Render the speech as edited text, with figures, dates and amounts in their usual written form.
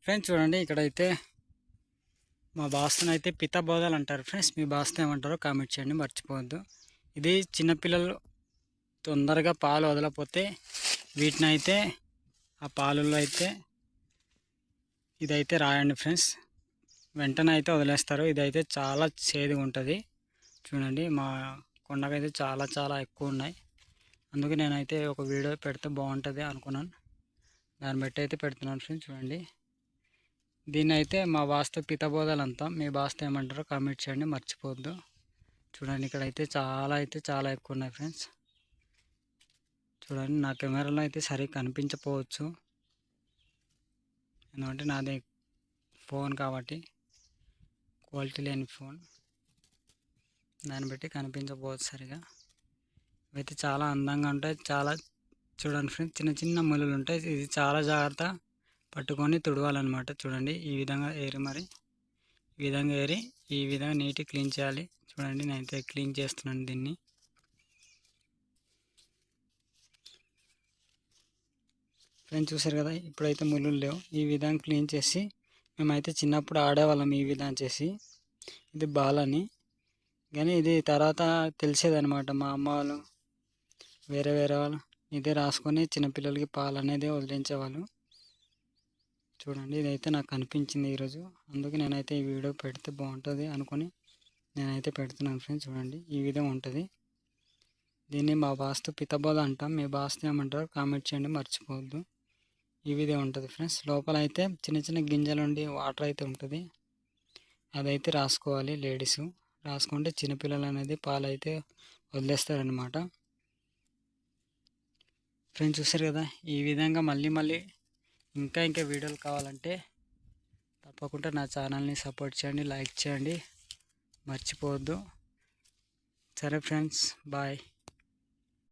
Friends చూడండి, ఇక్కడైతే మా భాషనైతే పితబోధలు అంటారు. ఫ్రెండ్స్ మీ భాషను ఏమంటారో కామెంట్ చేయండి, మర్చిపోవద్దు. ఇది చిన్నపిల్లలు తొందరగా పాలు వదలకపోతే వీటిని అయితే ఆ పాలల్లో అయితే ఇదైతే రాయండి ఫ్రెండ్స్. వెంటనే అయితే వదిలేస్తారు. ఇదైతే చాలా చేదుగా ఉంటుంది. చూడండి, మా కొండకైతే చాలా చాలా ఎక్కువ ఉన్నాయి. అందుకే నేనైతే ఒక వీడియో పెడితే బాగుంటుంది అనుకున్నాను. దాన్ని బట్టి అయితే పెడుతున్నాను ఫ్రెండ్స్. చూడండి, దీన్ని అయితే మా భాషతో పితబోధలు అంటాం. మీ భాషతో ఏమంటారో కామెంట్ చేయండి, మర్చిపోవద్దు. చూడండి, ఇక్కడైతే చాలా ఎక్కువ ఉన్నాయి ఫ్రెండ్స్. చూడండి, నా కెమెరాలో అయితే సరిగ్గా కనిపించకపోవచ్చు, ఎందుకంటే నాది ఫోన్ కాబట్టి క్వాలిటీ లేని ఫోన్, దాన్ని బట్టి కనిపించకపోవచ్చు సరిగా. ఇవైతే చాలా అందంగా ఉంటాయి. చూడండి ఫ్రెండ్స్, చిన్న చిన్న ముళ్ళులు ఉంటాయి. ఇది చాలా జాగ్రత్త పట్టుకొని తుడవాలన్నమాట. చూడండి, ఈ విధంగా ఏరి ఈ విధంగా నీట్గా క్లీన్ చేయాలి. చూడండి, నేనైతే క్లీన్ చేస్తున్నాను దీన్ని. ఫ్రెండ్స్ చూసారు కదా, ఇప్పుడైతే ముళ్ళులు లేవు. ఈ విధంగా క్లీన్ చేసి మేమైతే చిన్నప్పుడు ఆడేవాళ్ళం ఈ విధంగా చేసి. ఇది బాలని, కానీ ఇది తర్వాత తెలిసేదనమాట. మా అమ్మ వాళ్ళు వేరే వాళ్ళు ఇదే రాసుకొని చిన్నపిల్లలకి పాలు అనేది వదిలించేవాళ్ళు. చూడండి, ఇదైతే నాకు కనిపించింది ఈరోజు, అందుకే నేనైతే ఈ వీడియో పెడితే బాగుంటుంది అనుకొని నేనైతే పెడుతున్నాను ఫ్రెండ్స్. చూడండి, ఈ విధంగా ఉంటుంది. దీన్ని మా భాషతో పితబోధ అంటాం. మీ భాషతో ఏమంటారో కామెంట్ చేయండి, మర్చిపోవద్దు. ఈ విధంగా ఉంటుంది ఫ్రెండ్స్. లోపల అయితే చిన్న చిన్న గింజలు ఉండి వాటర్ అయితే ఉంటుంది. అదైతే రాసుకోవాలి. లేడీస్ రాసుకుంటే చిన్నపిల్లలు అనేది పాలు అయితే వదిలేస్తారనమాట. ఫ్రెండ్స్ చూసారు కదా, ఈ విధంగా మళ్ళీ ఇంకా వీడియోలు కావాలంటే తప్పకుండా నా ఛానల్ని సపోర్ట్ చేయండి, లైక్ చేయండి, మర్చిపోవద్దు. సరే ఫ్రెండ్స్, బాయ్.